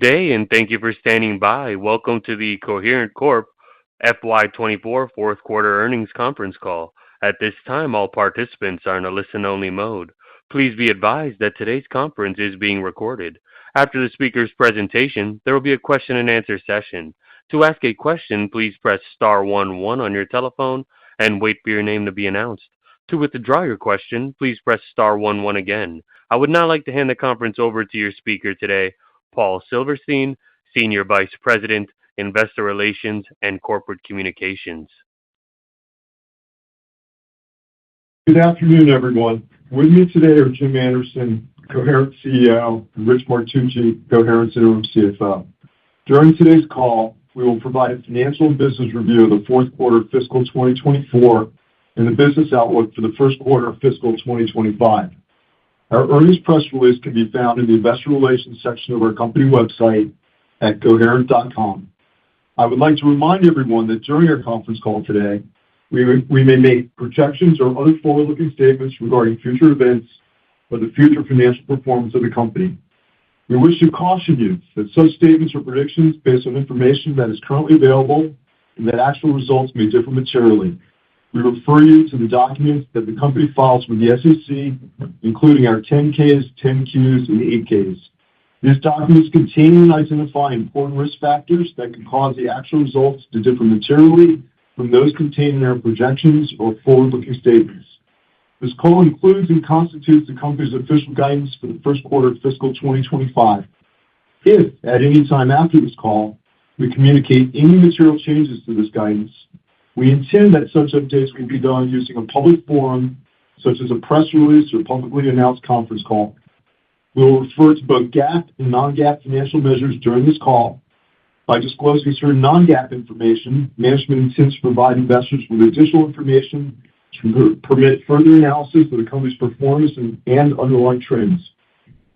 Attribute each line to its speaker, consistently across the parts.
Speaker 1: day, and thank you for standing by. Welcome to the Coherent Corp. FY24 fourth quarter earnings conference call. At this time, all participants are in a listen-only mode. Please be advised that today's conference is being recorded. After the speaker's presentation, there will be a question-and-answer session. To ask a question, please press star 11 on your telephone and wait for your name to be announced. To withdraw your question, please press star 11 again. I would now like to hand the conference over to your speaker today, Paul Silverstein, Senior Vice President, Investor Relations and Corporate Communications.
Speaker 2: Good afternoon, everyone. With me today are Jim Anderson, Coherent CEO, and Rich Martucci, Coherent's interim CFO. During today's call, we will provide a financial and business review of the fourth quarter of fiscal 2024 and the business outlook for the first quarter of fiscal 2025. Our earnings press release can be found in the Investor Relations section of our company website at coherent.com. I would like to remind everyone that during our conference call today, we may make projections or other forward-looking statements regarding future events or the future financial performance of the company. We wish to caution you that such statements are predictions based on information that is currently available and that actual results may differ materially. We refer you to the documents that the company files with the SEC, including our 10-Ks, 10-Qs, and 8-Ks. These documents contain and identify important risk factors that can cause the actual results to differ materially from those contained in our projections or forward-looking statements. This call includes and constitutes the company's official guidance for the first quarter of fiscal 2025. If, at any time after this call, we communicate any material changes to this guidance, we intend that such updates will be done using a public forum, such as a press release or publicly announced conference call. We will refer to both GAAP and non-GAAP financial measures during this call. By disclosing certain non-GAAP information, management intends to provide investors with additional information to permit further analysis of the company's performance and underlying trends.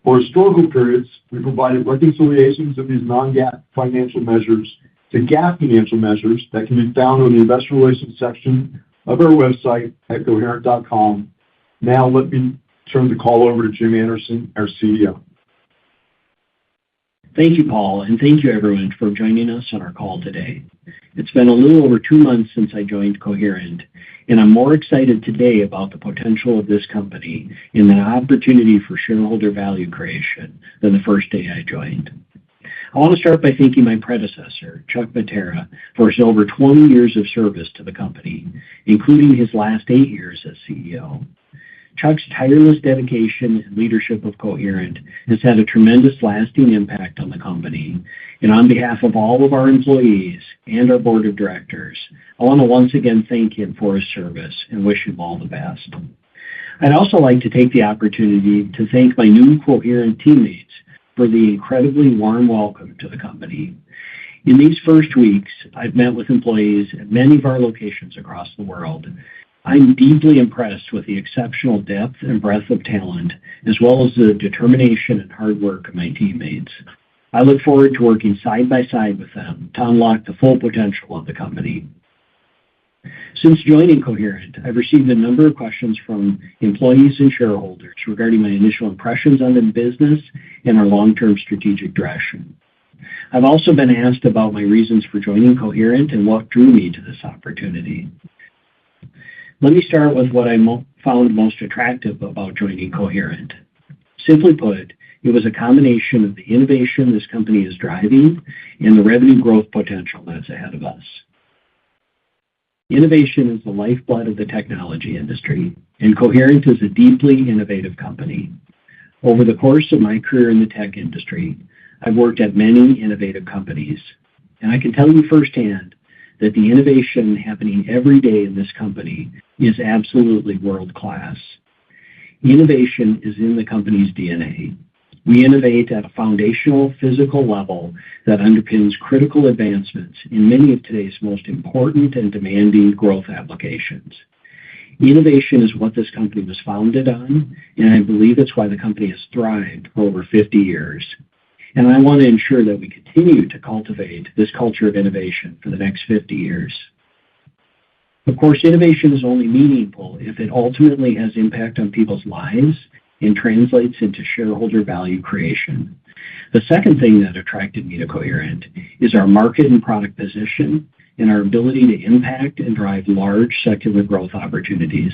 Speaker 2: For historical periods, we provided reconciliations of these non-GAAP financial measures to GAAP financial measures that can be found on the Investor Relations section of our website at coherent.com. Now, let me turn the call over to Jim Anderson, our CEO.
Speaker 3: Thank you, Paul, and thank you, everyone, for joining us on our call today. It's been a little over 2 months since I joined Coherent, and I'm more excited today about the potential of this company and the opportunity for shareholder value creation than the first day I joined. I want to start by thanking my predecessor, Chuck Mattera, for his over 20 years of service to the company, including his last 8 years as CEO. Chuck's tireless dedication and leadership of Coherent has had a tremendous lasting impact on the company, and on behalf of all of our employees and our board of directors, I want to once again thank him for his service and wish him all the best. I'd also like to take the opportunity to thank my new Coherent teammates for the incredibly warm welcome to the company. In these first weeks, I've met with employees at many of our locations across the world. I'm deeply impressed with the exceptional depth and breadth of talent, as well as the determination and hard work of my teammates. I look forward to working side by side with them to unlock the full potential of the company. Since joining Coherent, I've received a number of questions from employees and shareholders regarding my initial impressions on the business and our long-term strategic direction. I've also been asked about my reasons for joining Coherent and what drew me to this opportunity. Let me start with what I found most attractive about joining Coherent. Simply put, it was a combination of the innovation this company is driving and the revenue growth potential that's ahead of us. Innovation is the lifeblood of the technology industry, and Coherent is a deeply innovative company. Over the course of my career in the tech industry, I've worked at many innovative companies, and I can tell you firsthand that the innovation happening every day in this company is absolutely world-class. Innovation is in the company's DNA. We innovate at a foundational physical level that underpins critical advancements in many of today's most important and demanding growth applications. Innovation is what this company was founded on, and I believe it's why the company has thrived for over 50 years. And I want to ensure that we continue to cultivate this culture of innovation for the next 50 years. Of course, innovation is only meaningful if it ultimately has impact on people's lives and translates into shareholder value creation. The second thing that attracted me to Coherent is our market and product position and our ability to impact and drive large secular growth opportunities.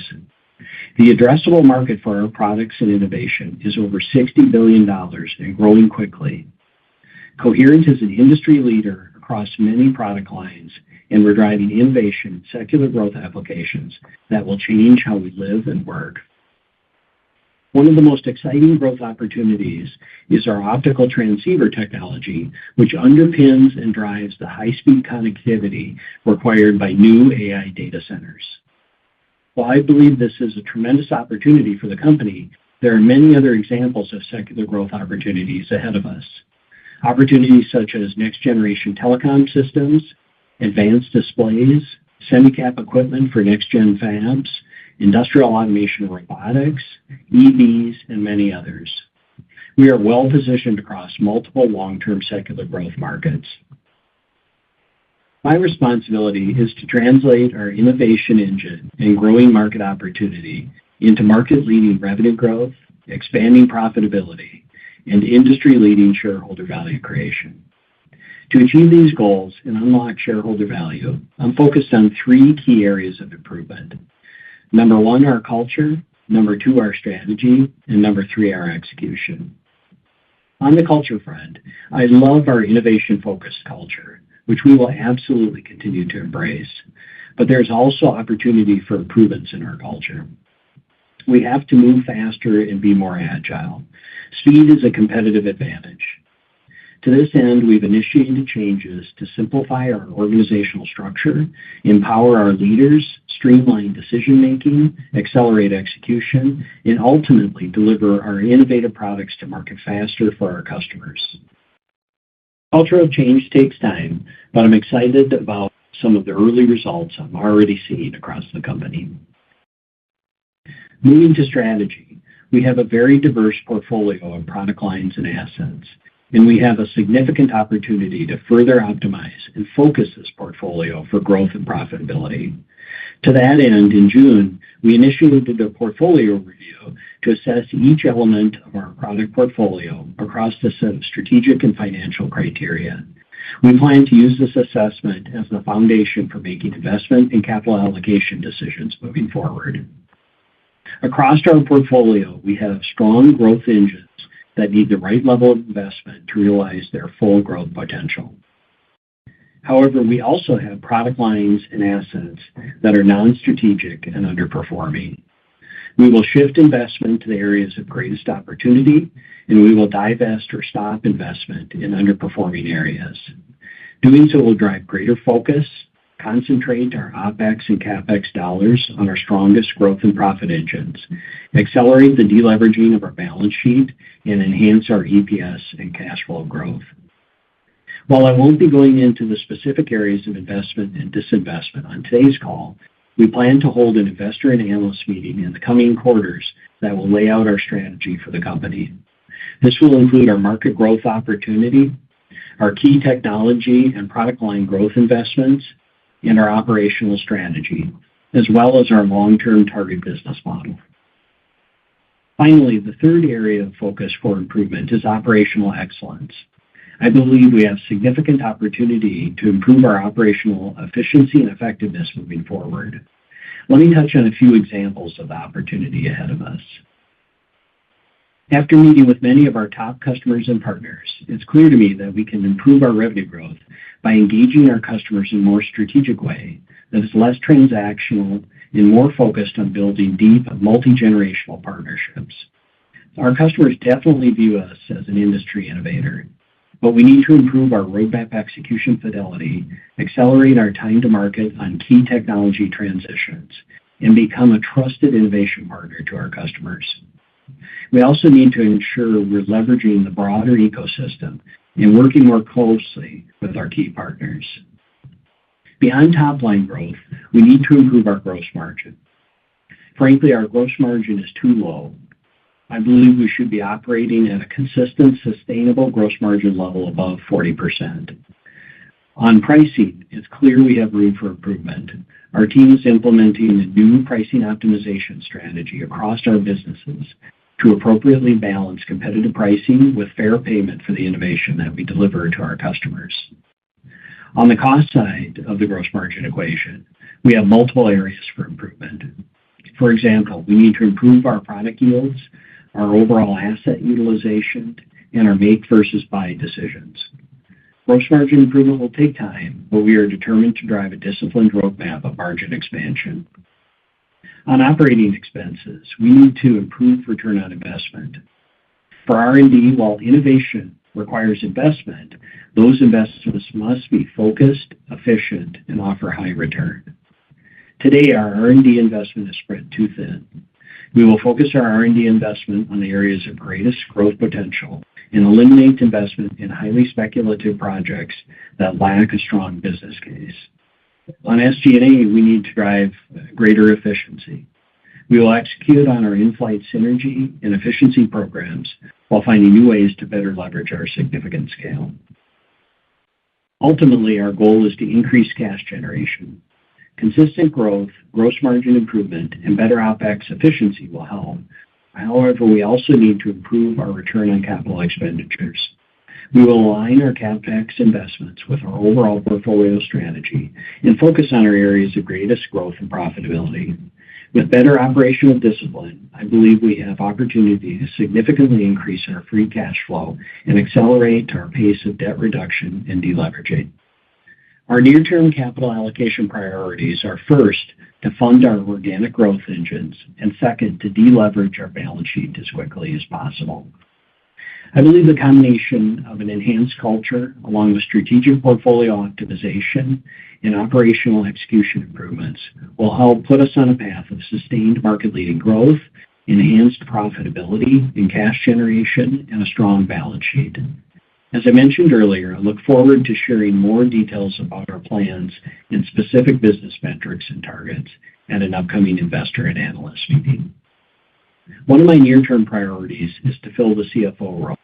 Speaker 3: The addressable market for our products and innovation is over $60 billion and growing quickly. Coherent is an industry leader across many product lines, and we're driving innovation in secular growth applications that will change how we live and work. One of the most exciting growth opportunities is our optical transceiver technology, which underpins and drives the high-speed connectivity required by new AI data centers. While I believe this is a tremendous opportunity for the company, there are many other examples of secular growth opportunities ahead of us. Opportunities such as next-generation telecom systems, advanced displays, semi-cap equipment for next-gen fabs, industrial automation and robotics, EVs, and many others. We are well positioned across multiple long-term secular growth markets. My responsibility is to translate our innovation engine and growing market opportunity into market-leading revenue growth, expanding profitability, and industry-leading shareholder value creation. To achieve these goals and unlock shareholder value, I'm focused on three key areas of improvement. Number one, our culture. Number two, our strategy. And number three, our execution. On the culture front, I love our innovation-focused culture, which we will absolutely continue to embrace. But there's also opportunity for improvements in our culture. We have to move faster and be more agile. Speed is a competitive advantage. To this end, we've initiated changes to simplify our organizational structure, empower our leaders, streamline decision-making, accelerate execution, and ultimately deliver our innovative products to market faster for our customers. Cultural change takes time, but I'm excited about some of the early results I'm already seeing across the company. Moving to strategy, we have a very diverse portfolio of product lines and assets, and we have a significant opportunity to further optimize and focus this portfolio for growth and profitability. To that end, in June, we initiated a portfolio review to assess each element of our product portfolio across a set of strategic and financial criteria. We plan to use this assessment as the foundation for making investment and capital allocation decisions moving forward. Across our portfolio, we have strong growth engines that need the right level of investment to realize their full growth potential. However, we also have product lines and assets that are non-strategic and underperforming. We will shift investment to the areas of greatest opportunity, and we will divest or stop investment in underperforming areas. Doing so will drive greater focus, concentrate our OpEx and CapEx dollars on our strongest growth and profit engines, accelerate the deleveraging of our balance sheet, and enhance our EPS and cash flow growth. While I won't be going into the specific areas of investment and disinvestment on today's call, we plan to hold an investor and analyst meeting in the coming quarters that will lay out our strategy for the company. This will include our market growth opportunity, our key technology and product line growth investments, and our operational strategy, as well as our long-term target business model. Finally, the third area of focus for improvement is operational excellence. I believe we have significant opportunity to improve our operational efficiency and effectiveness moving forward. Let me touch on a few examples of the opportunity ahead of us. After meeting with many of our top customers and partners, it's clear to me that we can improve our revenue growth by engaging our customers in a more strategic way that is less transactional and more focused on building deep, multi-generational partnerships. Our customers definitely view us as an industry innovator, but we need to improve our roadmap execution fidelity, accelerate our time to market on key technology transitions, and become a trusted innovation partner to our customers. We also need to ensure we're leveraging the broader ecosystem and working more closely with our key partners. Beyond top-line growth, we need to improve our gross margin. Frankly, our gross margin is too low. I believe we should be operating at a consistent, sustainable gross margin level above 40%. On pricing, it's clear we have room for improvement. Our team is implementing a new pricing optimization strategy across our businesses to appropriately balance competitive pricing with fair payment for the innovation that we deliver to our customers. On the cost side of the gross margin equation, we have multiple areas for improvement. For example, we need to improve our product yields, our overall asset utilization, and our make versus buy decisions. Gross margin improvement will take time, but we are determined to drive a disciplined roadmap of margin expansion. On operating expenses, we need to improve return on investment. For R&D, while innovation requires investment, those investments must be focused, efficient, and offer high return. Today, our R&D investment is spread too thin. We will focus our R&D investment on the areas of greatest growth potential and eliminate investment in highly speculative projects that lack a strong business case. On SG&A, we need to drive greater efficiency. We will execute on our in-flight synergy and efficiency programs while finding new ways to better leverage our significant scale. Ultimately, our goal is to increase cash generation. Consistent growth, gross margin improvement, and better OpEx efficiency will help. However, we also need to improve our return on capital expenditures. We will align our CapEx investments with our overall portfolio strategy and focus on our areas of greatest growth and profitability. With better operational discipline, I believe we have opportunity to significantly increase our free cash flow and accelerate our pace of debt reduction and deleveraging. Our near-term capital allocation priorities are first, to fund our organic growth engines, and second, to deleverage our balance sheet as quickly as possible. I believe the combination of an enhanced culture, along with strategic portfolio optimization and operational execution improvements, will help put us on a path of sustained market-leading growth, enhanced profitability and cash generation, and a strong balance sheet. As I mentioned earlier, I look forward to sharing more details about our plans and specific business metrics and targets at an upcoming investor and analyst meeting. One of my near-term priorities is to fill the CFO role.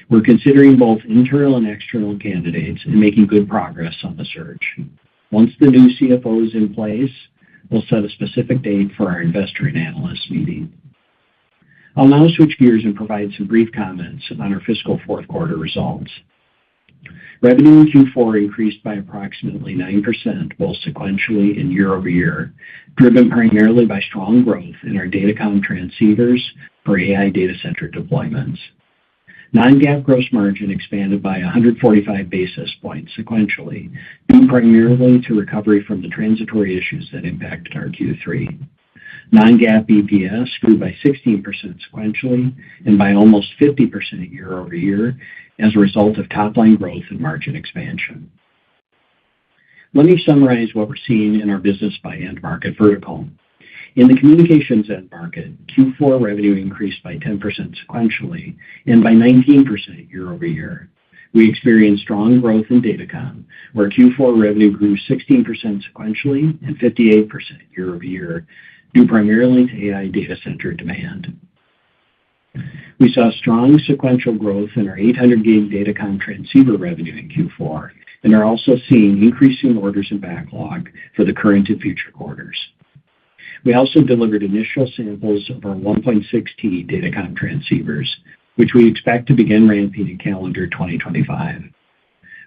Speaker 3: We're considering both internal and external candidates and making good progress on the search. Once the new CFO is in place, we'll set a specific date for our investor and analyst meeting. I'll now switch gears and provide some brief comments on our fiscal fourth quarter results. Revenue in Q4 increased by approximately 9%, both sequentially and year-over-year, driven primarily by strong growth in our datacom transceivers for AI data center deployments. Non-GAAP gross margin expanded by 145 basis points sequentially, due primarily to recovery from the transitory issues that impacted our Q3. Non-GAAP EPS grew by 16% sequentially and by almost 50% year-over-year as a result of top-line growth and margin expansion. Let me summarize what we're seeing in our business by end market vertical. In the communications end market, Q4 revenue increased by 10% sequentially and by 19% year-over-year. We experienced strong growth in datacom, where Q4 revenue grew 16% sequentially and 58% year-over-year, due primarily to AI data center demand. We saw strong sequential growth in our 800G datacom transceiver revenue in Q4 and are also seeing increasing orders and backlog for the current and future quarters. We also delivered initial samples of our 1.6T datacom transceivers, which we expect to begin ramping in calendar 2025.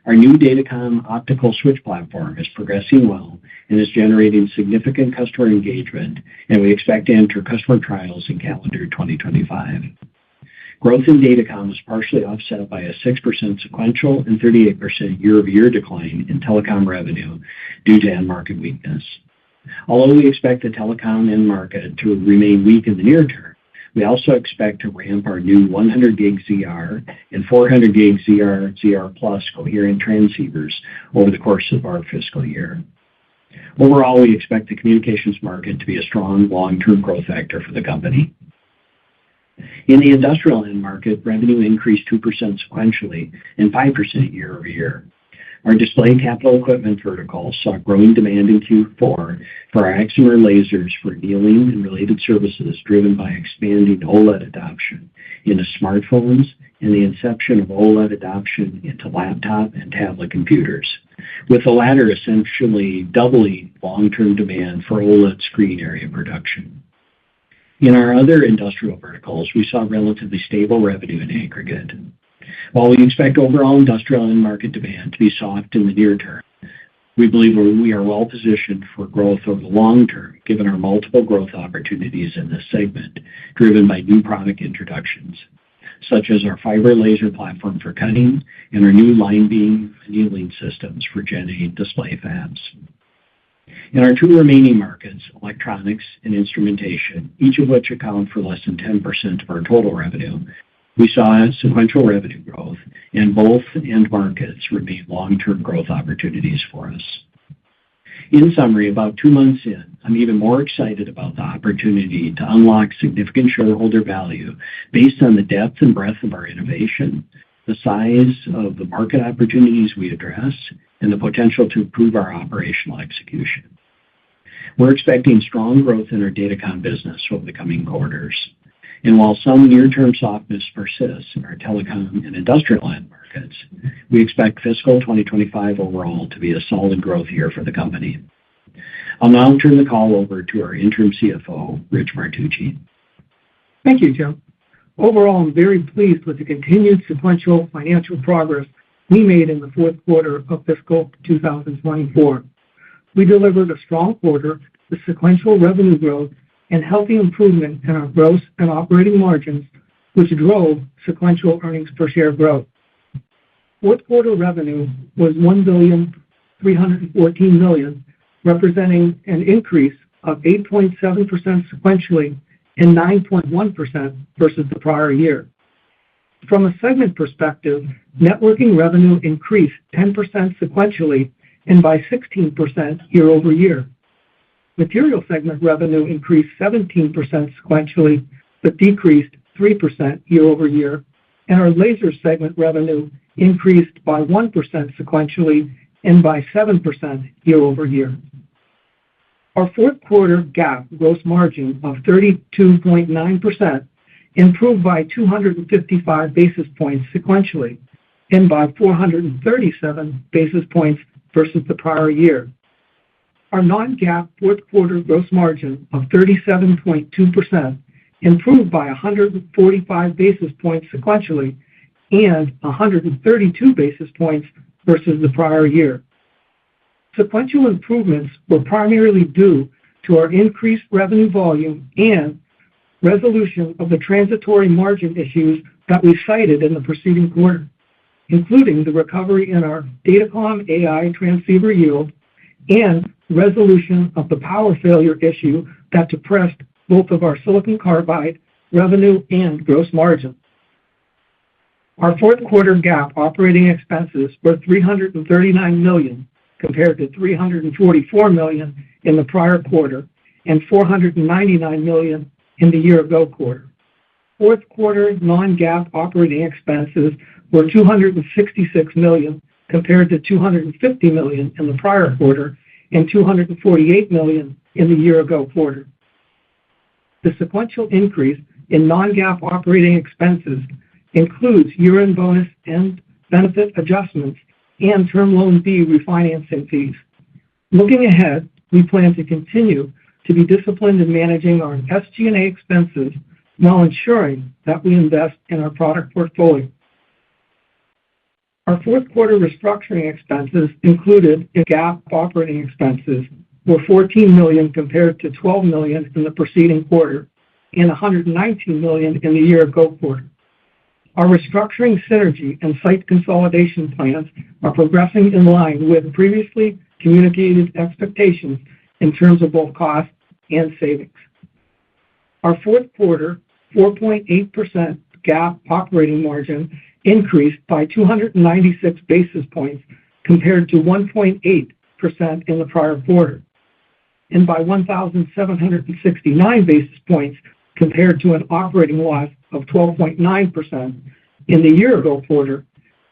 Speaker 3: Our new datacom optical switch platform is progressing well and is generating significant customer engagement, and we expect to enter customer trials in calendar 2025. Growth in datacom was partially offset by a 6% sequential and 38% year-over-year decline in telecom revenue due to end market weakness. Although we expect the telecom end market to remain weak in the near term, we also expect to ramp our new 100G ZR and 400G ZR+ coherent transceivers over the course of our fiscal year. Overall, we expect the communications market to be a strong long-term growth factor for the company. In the industrial end market, revenue increased 2% sequentially and 5% year-over-year. Our display capital equipment vertical saw growing demand in Q4 for our excimer lasers for annealing and related services, driven by expanding OLED adoption into smartphones and the inception of OLED adoption into laptop and tablet computers, with the latter essentially doubling long-term demand for OLED screen area production. In our other industrial verticals, we saw relatively stable revenue in aggregate. While we expect overall industrial and market demand to be soft in the near term, we believe we are well positioned for growth over the long term, given our multiple growth opportunities in this segment, driven by new product introductions, such as our fiber laser platform for cutting and our new line beam annealing systems for Gen 8 display fabs. In our two remaining markets, electronics and instrumentation, each of which account for less than 10% of our total revenue, we saw sequential revenue growth, and both end markets remain long-term growth opportunities for us. In summary, about 2 months in, I'm even more excited about the opportunity to unlock significant shareholder value based on the depth and breadth of our innovation, the size of the market opportunities we address, and the potential to improve our operational execution. We're expecting strong growth in our datacom business over the coming quarters. And while some near-term softness persists in our telecom and industrial end markets, we expect fiscal 2025 overall to be a solid growth year for the company. I'll now turn the call over to our interim CFO, Rich Martucci.
Speaker 4: Thank you, Jim. Overall, I'm very pleased with the continued sequential financial progress we made in the fourth quarter of fiscal 2024. We delivered a strong quarter with sequential revenue growth and healthy improvement in our gross and operating margins, which drove sequential earnings per share growth. Fourth quarter revenue was $1,314 million, representing an increase of 8.7% sequentially and 9.1% versus the prior year. From a segment perspective, networking revenue increased 10% sequentially and by 16% year over year. Material segment revenue increased 17% sequentially, but decreased 3% year over year, and our laser segment revenue increased by 1% sequentially and by 7% year over year. Our fourth quarter GAAP gross margin of 32.9% improved by 255 basis points sequentially and by 437 basis points versus the prior year. Our non-GAAP fourth quarter gross margin of 37.2% improved by 145 basis points sequentially and 132 basis points versus the prior year. Sequential improvements were primarily due to our increased revenue volume and resolution of the transitory margin issues that we cited in the preceding quarter, including the recovery in our datacom AI transceiver yield and resolution of the power failure issue that depressed both of our silicon carbide revenue and gross margin. Our fourth quarter GAAP operating expenses were $339 million compared to $344 million in the prior quarter and $499 million in the year-ago quarter. Fourth quarter non-GAAP operating expenses were $266 million compared to $250 million in the prior quarter and $248 million in the year-ago quarter. The sequential increase in non-GAAP operating expenses includes year-end bonus and benefit adjustments and Term Loan B refinancing fees. Looking ahead, we plan to continue to be disciplined in managing our SG&A expenses while ensuring that we invest in our product portfolio. Our fourth quarter restructuring expenses included in GAAP operating expenses were $14 million compared to $12 million in the preceding quarter and $119 million in the year-ago quarter. Our restructuring synergy and site consolidation plans are progressing in line with previously communicated expectations in terms of both cost and savings. Our fourth quarter 4.8% GAAP operating margin increased by 296 basis points compared to 1.8% in the prior quarter, and by 1,769 basis points compared to an operating loss of 12.9% in the year-ago quarter,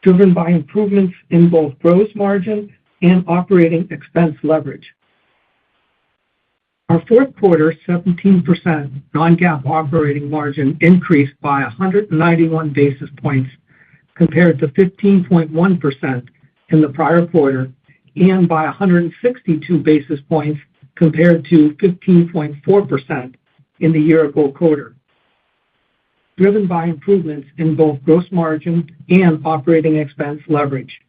Speaker 4: driven by improvements in both gross margin and operating expense leverage. Our fourth quarter 17% non-GAAP operating margin increased by 191 basis points compared to 15.1% in the prior quarter and by 162 basis points compared to 15.4% in the year-ago quarter, driven by improvements in both gross margin and operating expense leverage.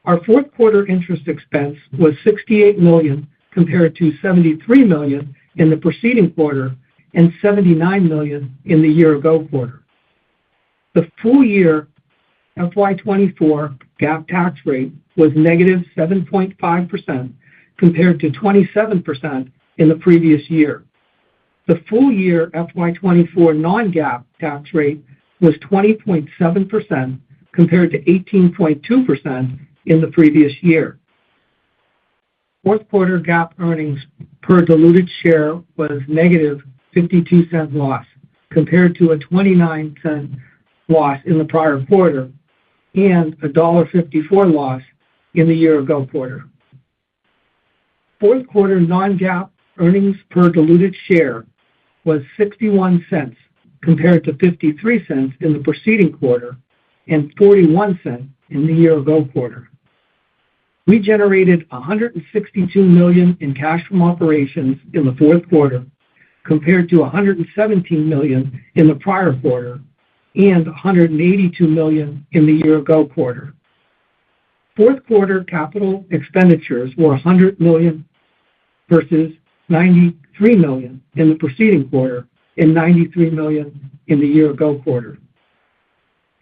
Speaker 4: Our fourth quarter interest expense was $68 million compared to $73 million in the preceding quarter and $79 million in the year-ago quarter. The full year FY24 GAAP tax rate was negative 7.5% compared to 27% in the previous year. The full year FY24 non-GAAP tax rate was 20.7% compared to 18.2% in the previous year. Fourth quarter GAAP earnings per diluted share was negative 52-cent loss compared to a 29-cent loss in the prior quarter and a $1.54 loss in the year-ago quarter. Fourth quarter non-GAAP earnings per diluted share was 61 cents compared to 53 cents in the preceding quarter and 41 cents in the year-ago quarter. We generated $162 million in cash from operations in the fourth quarter compared to $117 million in the prior quarter and $182 million in the year-ago quarter. Fourth quarter capital expenditures were $100 million versus $93 million in the preceding quarter and $93 million in the year-ago quarter.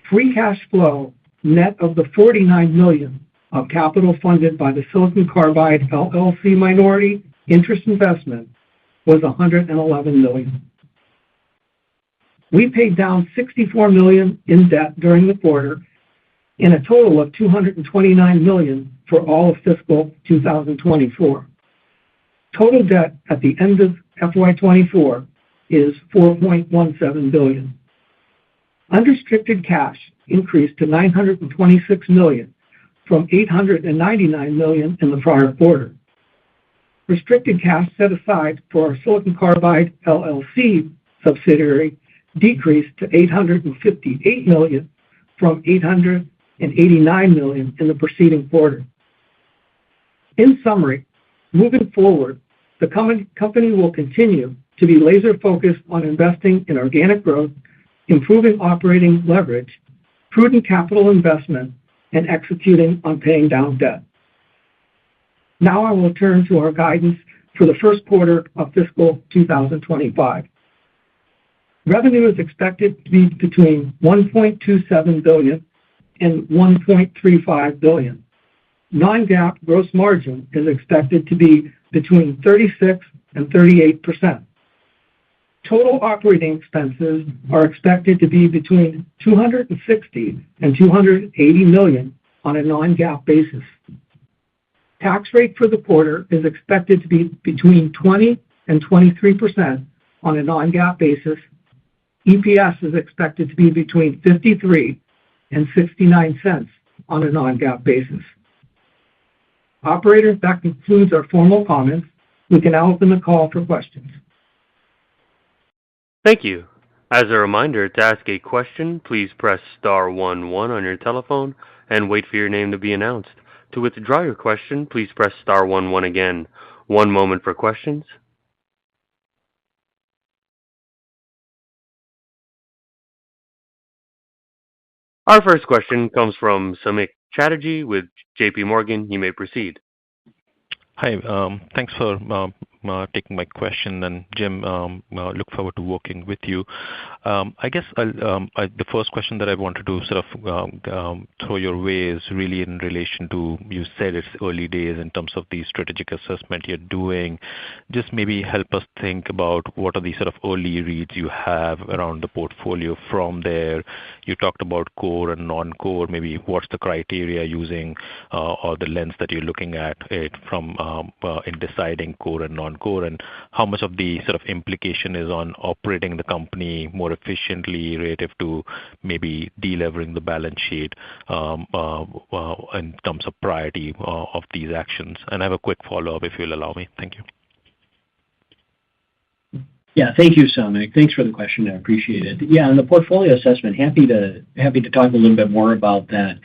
Speaker 4: Free cash flow net of the $49 million of capital funded by the Silicon Carbide LLC minority interest investment was $111 million. We paid down $64 million in debt during the quarter and a total of $229 million for all of fiscal 2024. Total debt at the end of FY24 is $4.17 billion. Unrestricted cash increased to $926 million from $899 million in the prior quarter. Restricted cash set aside for our Silicon Carbide LLC subsidiary decreased to $858 million from $889 million in the preceding quarter. In summary, moving forward, the company will continue to be laser-focused on investing in organic growth, improving operating leverage, prudent capital investment, and executing on paying down debt. Now I will turn to our guidance for the first quarter of fiscal 2025. Revenue is expected to be between $1.27 billion and $1.35 billion. Non-GAAP gross margin is expected to be between 36% and 38%. Total operating expenses are expected to be between $260 and $280 million on a non-GAAP basis. Tax rate for the quarter is expected to be between 20% and 23% on a non-GAAP basis. EPS is expected to be between 53 and 69 cents on a non-GAAP basis. Operator, that concludes our formal comments. We can now open the call for questions.
Speaker 1: Thank you. As a reminder, to ask a question, please press star 11 on your telephone and wait for your name to be announced. To withdraw your question, please press star 11 again. One moment for questions. Our first question comes from Samik Chatterjee with J.P. Morgan. You may proceed.
Speaker 5: Hi. Thanks for taking my question. And Jim, look forward to working with you. I guess the first question that I wanted to sort of throw your way is really in relation to, you said it's early days in terms of the strategic assessment you're doing. Just maybe help us think about what are the sort of early reads you have around the portfolio from there. You talked about core and non-core. Maybe what's the criteria using or the lens that you're looking at it from in deciding core and non-core, and how much of the sort of implication is on operating the company more efficiently relative to maybe delevering the balance sheet in terms of priority of these actions. And I have a quick follow-up if you'll allow me. Thank you.
Speaker 3: Yeah, thank you, Samik. Thanks for the question. I appreciate it. Yeah, and the portfolio assessment, happy to talk a little bit more about that.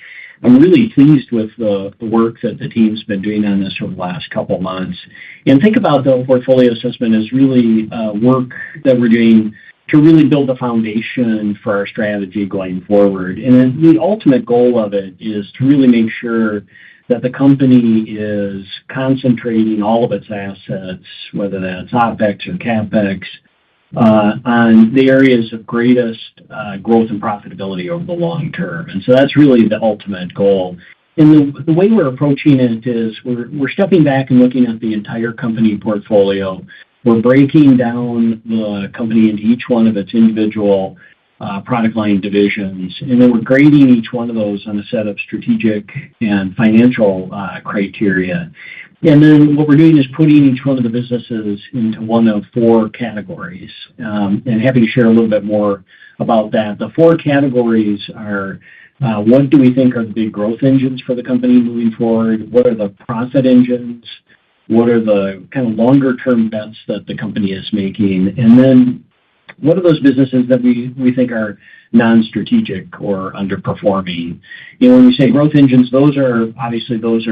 Speaker 3: I'm really pleased with the work that the team's been doing on this over the last couple of months. And think about the portfolio assessment as really work that we're doing to really build the foundation for our strategy going forward. And then the ultimate goal of it is to really make sure that the company is concentrating all of its assets, whether that's OpEx or CapEx, on the areas of greatest growth and profitability over the long term. And so that's really the ultimate goal. And the way we're approaching it is we're stepping back and looking at the entire company portfolio. We're breaking down the company into each one of its individual product line divisions, and then we're grading each one of those on a set of strategic and financial criteria. And then what we're doing is putting each one of the businesses into one of four categories. And happy to share a little bit more about that. The four categories are what do we think are the big growth engines for the company moving forward? What are the profit engines? What are the kind of longer term bets that the company is making? And then what are those businesses that we think are non-strategic or underperforming? When we say growth engines, those are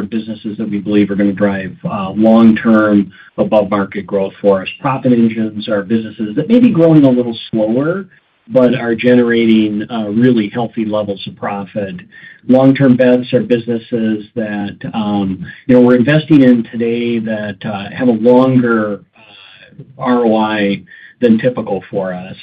Speaker 3: businesses that we believe are going to drive long-term above-market growth for us. Profit engines are businesses that may be growing a little slower, but are generating really healthy levels of profit. Long-term bets are businesses that we're investing in today that have a longer ROI than typical for us,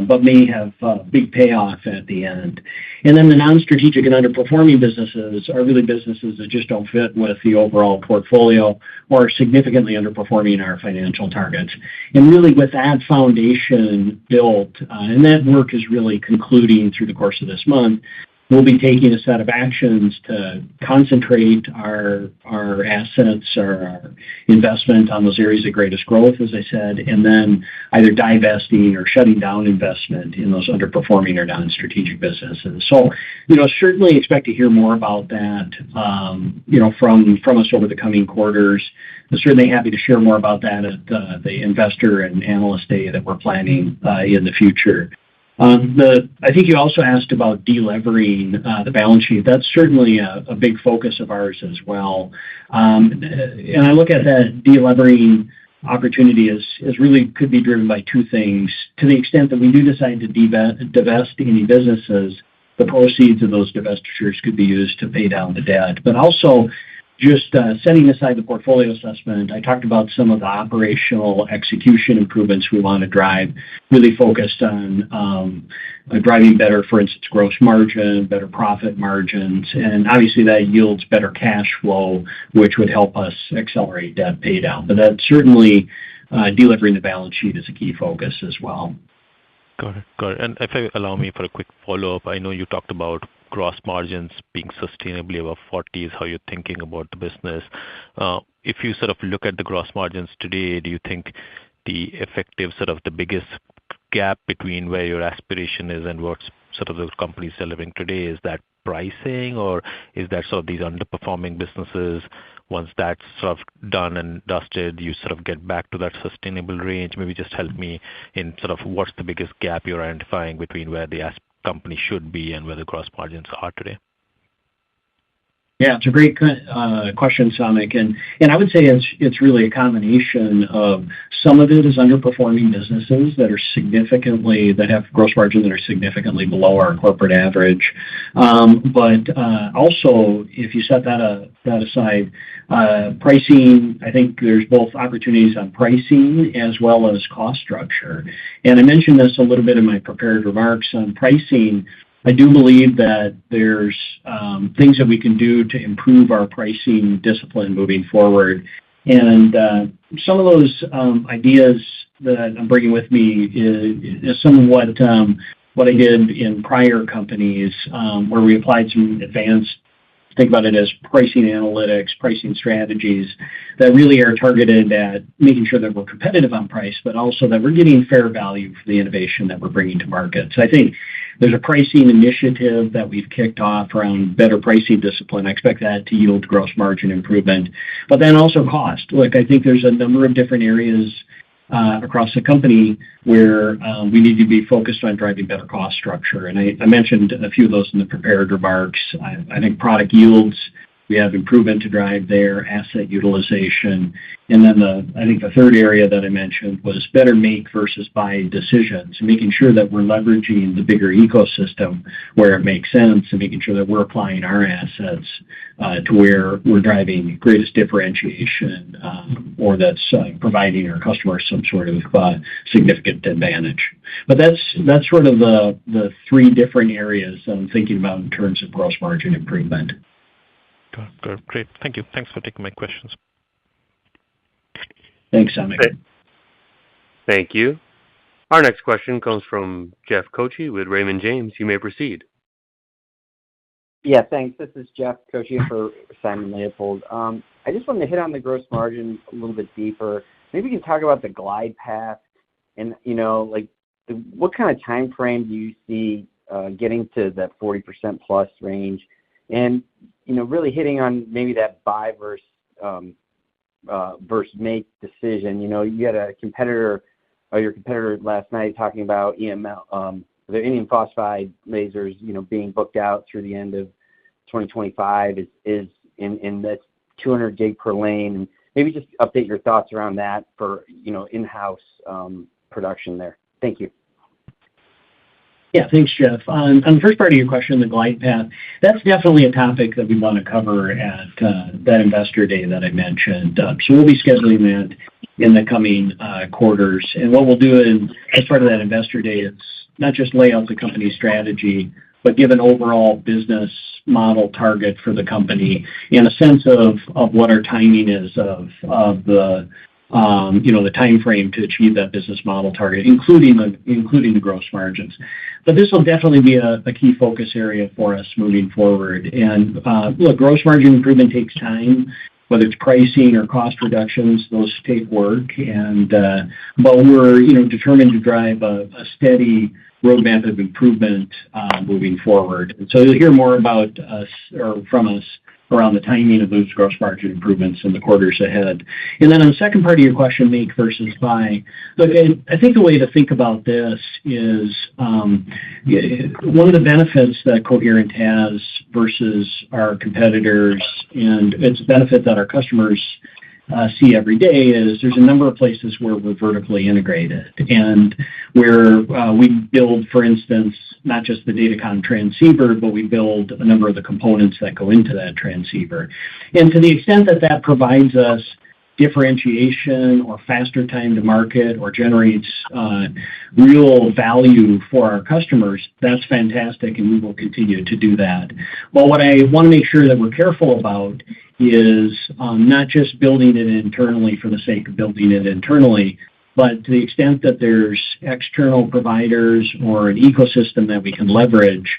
Speaker 3: but may have big payoff at the end. And then the non-strategic and underperforming businesses are really businesses that just don't fit with the overall portfolio or are significantly underperforming our financial targets. And really with that foundation built, and that work is really concluding through the course of this month, we'll be taking a set of actions to concentrate our assets or our investment on those areas of greatest growth, as I said, and then either divesting or shutting down investment in those underperforming or non-strategic businesses. So, certainly expect to hear more about that, from us over the coming quarters. I'm certainly happy to share more about that at the Investor and Analyst Day that we're planning in the future. I think you also asked about delevering the balance sheet. That's certainly a big focus of ours as well. And I look at that delevering opportunity as really could be driven by two things. To the extent that we do decide to divest any businesses, the proceeds of those divestitures could be used to pay down the debt. But also, just setting aside the portfolio assessment, I talked about some of the operational execution improvements we want to drive, really focused on driving better, for instance, gross margin, better profit margins, and obviously that yields better cash flow, which would help us accelerate debt pay down. But that certainly delivering the balance sheet is a key focus as well.
Speaker 5: Got it. And if you allow me for a quick follow-up, I know you talked about gross margins being sustainably above 40 is how you're thinking about the business. If you sort of look at the gross margins today, do you think the effective sort of the biggest gap between where your aspiration is and what's sort of the company's delivering today, is that pricing, or is that sort of these underperforming businesses, once that's sort of done and dusted, you sort of get back to that sustainable range? Maybe just help me in sort of what's the biggest gap you're identifying between where the company should be and where the gross margins are today.
Speaker 3: Yeah, it's a great question, Samik, and I would say it's really a combination of some of it is underperforming businesses that have gross margin that are significantly below our corporate average. But also, if you set that aside, pricing, I think there's both opportunities on pricing as well as cost structure. And I mentioned this a little bit in my prepared remarks on pricing. I do believe that there's things that we can do to improve our pricing discipline moving forward. And some of those ideas that I'm bringing with me is some of what I did in prior companies where we applied some advanced, think about it as pricing analytics, pricing strategies that really are targeted at making sure that we're competitive on price, but also that we're getting fair value for the innovation that we're bringing to market. So I think there's a pricing initiative that we've kicked off around better pricing discipline. I expect that to yield gross margin improvement, but then also cost. Look, I think there's a number of different areas across the company where we need to be focused on driving better cost structure. And I mentioned a few of those in the prepared remarks. I think product yields, we have improvement to drive there, asset utilization. And then I think the third area that I mentioned was better make versus buy decisions, making sure that we're leveraging the bigger ecosystem where it makes sense and making sure that we're applying our assets to where we're driving greatest differentiation or that's providing our customers some sort of significant advantage. But that's sort of the three different areas I'm thinking about in terms of gross margin improvement.
Speaker 5: Good. Great. Thank you. Thanks for taking my questions.
Speaker 3: Thanks, Samik.
Speaker 1: Thank you. Our next question comes from Jeff Koche with Raymond James. You may proceed.
Speaker 6: Yeah, thanks. This is Jeff Koche for Simon Leopold. I just wanted to hit on the gross margin a little bit deeper. Maybe you can talk about the glide path and, what kind of time frame do you see getting to that 40% plus range? And, really hitting on maybe that buy versus make decision. You had a competitor, or your competitor last night talking about EML, the indium phosphide lasers, being booked out through the end of 2025 is in that's 200 gig per lane. And maybe just update your thoughts around that for, in-house production there. Thank you.
Speaker 3: Yeah, thanks, Jeff. On the first part of your question, the glide path, that's definitely a topic that we want to cover at that investor day that I mentioned. So we'll be scheduling that in the coming quarters. And what we'll do as part of that investor day is not just lay out the company strategy, but give an overall business model target for the company in a sense of what our timing is of the the time frame to achieve that business model target, including the gross margins. But this will definitely be a key focus area for us moving forward. And look, gross margin improvement takes time, whether it's pricing or cost reductions, those take work. And but we're determined to drive a steady roadmap of improvement moving forward. And so you'll hear more about us or from us around the timing of those gross margin improvements in the quarters ahead. And then on the second part of your question, make versus buy. Look, I think the way to think about this is one of the benefits that Coherent has versus our competitors, and it's a benefit that our customers see every day, is there's a number of places where we're vertically integrated and where we build, for instance, not just the datacom transceiver, but we build a number of the components that go into that transceiver. And to the extent that that provides us differentiation or faster time to market or generates real value for our customers, that's fantastic, and we will continue to do that. But what I want to make sure that we're careful about is not just building it internally for the sake of building it internally, but to the extent that there's external providers or an ecosystem that we can leverage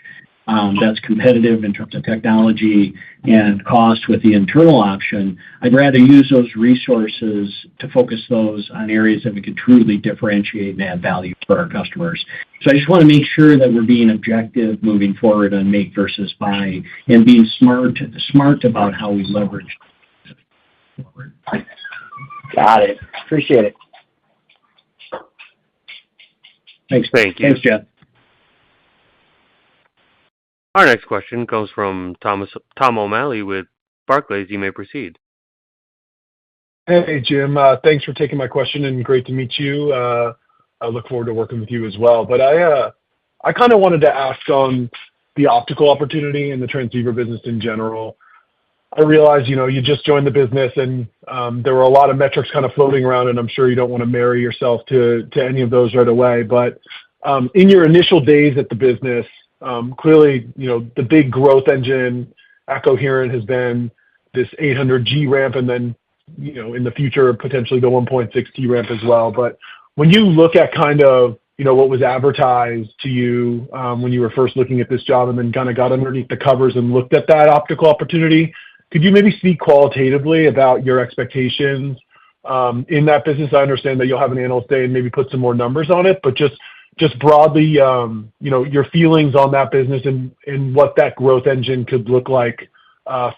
Speaker 3: that's competitive in terms of technology and cost with the internal option, I'd rather use those resources to focus those on areas that we could truly differentiate and add value for our customers. So I just want to make sure that we're being objective moving forward on make versus buy and being smart about how we leverage forward.
Speaker 6: Got it. Appreciate it.
Speaker 3: Thanks.
Speaker 1: Thank you.
Speaker 3: Thanks, Jeff.
Speaker 1: Our next question comes from Tom O'Malley with Barclays. You may proceed.
Speaker 2: Hey, Jim. Thanks for taking my question, and great to meet you. I look forward to working with you as well. But I kind of wanted to ask on the optical opportunity and the transceiver business in general. I realize, you just joined the business, and there were a lot of metrics kind of floating around, and I'm sure you don't want to marry yourself to any of those right away. But in your initial days at the business, clearly, the big growth engine at Coherent has been this 800G ramp, and then, in the future, potentially the 1.6T ramp as well. But when you look at kind of, what was advertised to you when you were first looking at this job and then kind of got underneath the covers and looked at that optical opportunity, could you maybe speak qualitatively about your expectations in that business? I understand that you'll have an analyst day and maybe put some more numbers on it, but just broadly, your feelings on that business and what that growth engine could look like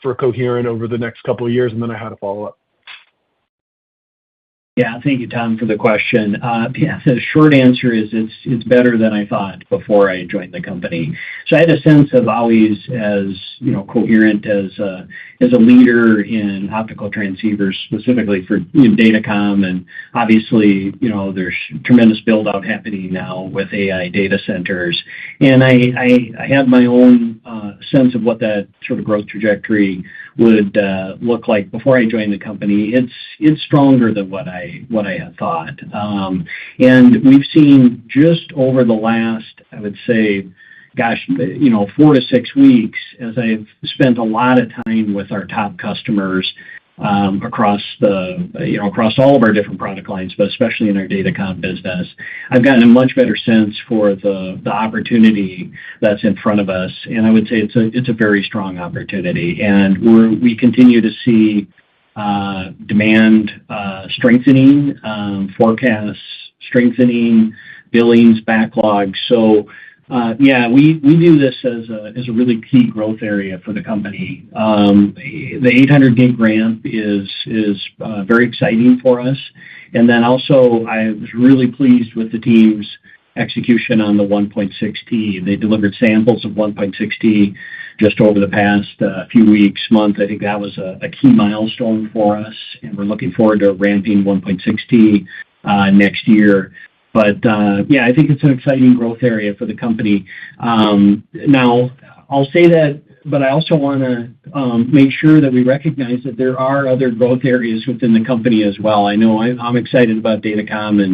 Speaker 2: for Coherent over the next couple of years, and then I had a follow-up.
Speaker 3: Yeah, thank you, Tom, for the question. Yeah, the short answer is it's better than I thought before I joined the company. So I had a sense of always, as Coherent as a leader in optical transceivers, specifically for datacom, and obviously there's tremendous build out happening now with AI data centers, and I had my own sense of what that sort of growth trajectory would look like before I joined the company. It's stronger than what I had thought, and we've seen just over the last, I would say, 4 to 6 weeks, as I've spent a lot of time with our top customers across all of our different product lines, but especially in our datacom business. I've gotten a much better sense for the opportunity that's in front of us, and I would say it's a very strong opportunity, and we continue to see demand strengthening, forecasts strengthening, billings, backlogs. So yeah, we view this as a really key growth area for the company. The 800 gig ramp is very exciting for us. And then also, I was really pleased with the team's execution on the 1.6T. They delivered samples of 1.6T just over the past few weeks, month. I think that was a key milestone for us, and we're looking forward to ramping 1.6T next year. But yeah, I think it's an exciting growth area for the company. Now, I'll say that, but I also want to make sure that we recognize that there are other growth areas within the company as well. I know I'm excited about datacom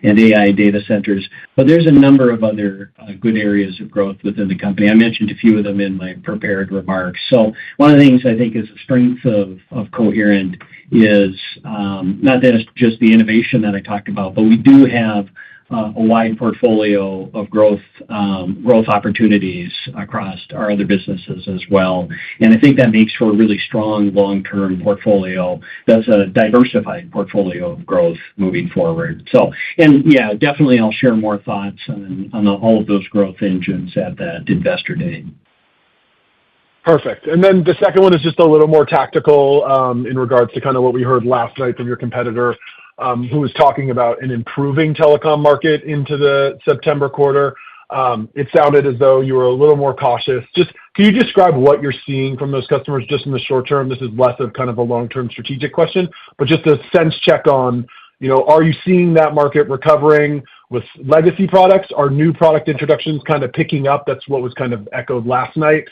Speaker 3: and AI data centers, but there's a number of other good areas of growth within the company. I mentioned a few of them in my prepared remarks. So one of the things I think is a strength of Coherent is not just the innovation that I talked about, but we do have a wide portfolio of growth opportunities across our other businesses as well. And I think that makes for a really strong long-term portfolio that's a diversified portfolio of growth moving forward. So, and yeah, definitely I'll share more thoughts on all of those growth engines at that Investor Day.
Speaker 7: Perfect. And then the second one is just a little more tactical in regards to kind of what we heard last night from your competitor, who was talking about an improving telecom market into the September quarter. It sounded as though you were a little more cautious. Just can you describe what you're seeing from those customers just in the short term? This is less of kind of a long-term strategic question, but just a sense check on, are you seeing that market recovering with legacy products? Are new product introductions kind of picking up? That's what was kind of echoed last night.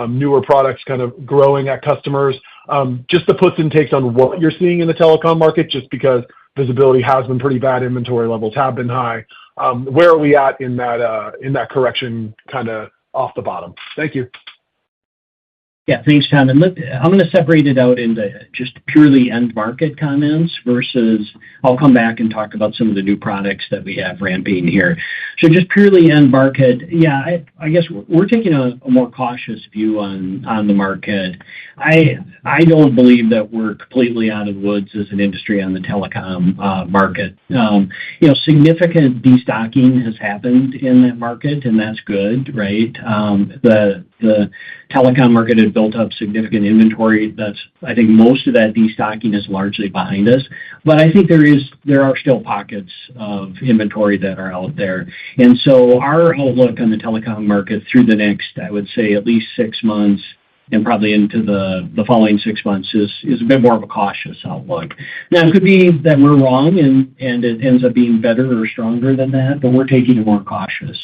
Speaker 7: Newer products kind of growing at customers. Just the puts and takes on what you're seeing in the telecom market, just because visibility has been pretty bad, inventory levels have been high. Where are we at in that correction kind of off the bottom? Thank you.
Speaker 3: Yeah, thanks, Tom. And I'm going to separate it out into just purely end market comments versus I'll come back and talk about some of the new products that we have ramping here. So just purely end market, yeah, I guess we're taking a more cautious view on the market. I don't believe that we're completely out of the woods as an industry on the telecom market. Significant destocking has happened in that market, and that's good, right? The telecom market had built up significant inventory. I think most of that destocking is largely behind us, but I think there are still pockets of inventory that are out there. And so our outlook on the telecom market through the next, I would say, at least 6 months and probably into the following 6 months is a bit more of a cautious outlook. Now, it could be that we're wrong and it ends up being better or stronger than that, but we're taking a more cautious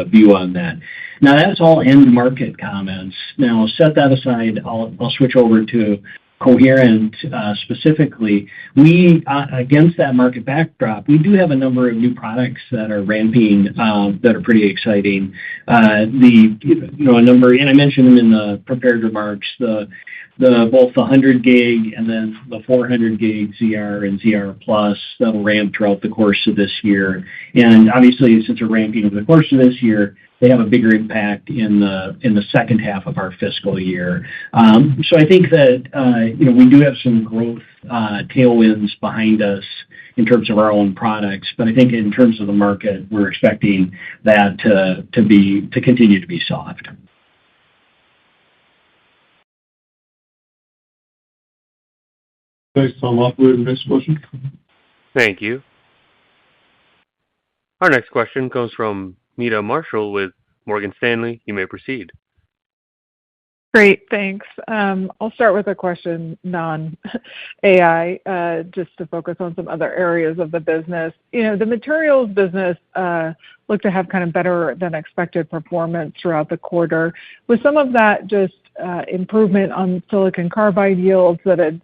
Speaker 3: view on that. Now, that's all end market comments. Now, set that aside. I'll switch over to Coherent specifically. We, against that market backdrop, we do have a number of new products that are ramping that are pretty exciting. A number, and I mentioned them in the prepared remarks, both the 100 gig and then the 400 gig ZR and ZR Plus that'll ramp throughout the course of this year. And obviously, since they're ramping over the course of this year, they have a bigger impact in the second half of our fiscal year. So I think that we do have some growth tailwinds behind us in terms of our own products, but I think in terms of the market, we're expecting that to continue to be soft.
Speaker 2: Thanks, Tom. Operator, next question.
Speaker 1: Thank you. Our next question comes from Meta Marshall with Morgan Stanley. You may proceed.
Speaker 8: Great, thanks. I'll start with a question non-AI, just to focus on some other areas of the business. The materials business looked to have kind of better than expected performance throughout the quarter. Was some of that just improvement on silicon carbide yields that had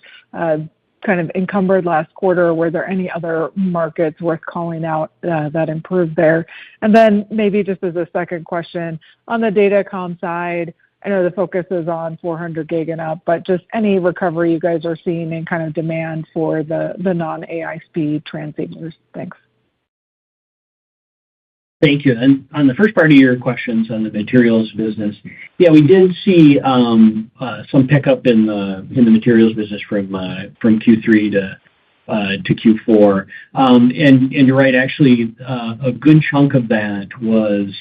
Speaker 8: kind of encumbered last quarter? Were there any other markets worth calling out that improved there? And then maybe just as a second question, on the datacom side, I know the focus is on 400 gig and up, but just any recovery you guys are seeing in kind of demand for the non-AI speed transceivers. Thanks.
Speaker 3: Thank you. And on the first part of your questions on the materials business, yeah, we did see some pickup in the materials business from Q3 to Q4. And you're right, actually, a good chunk of that was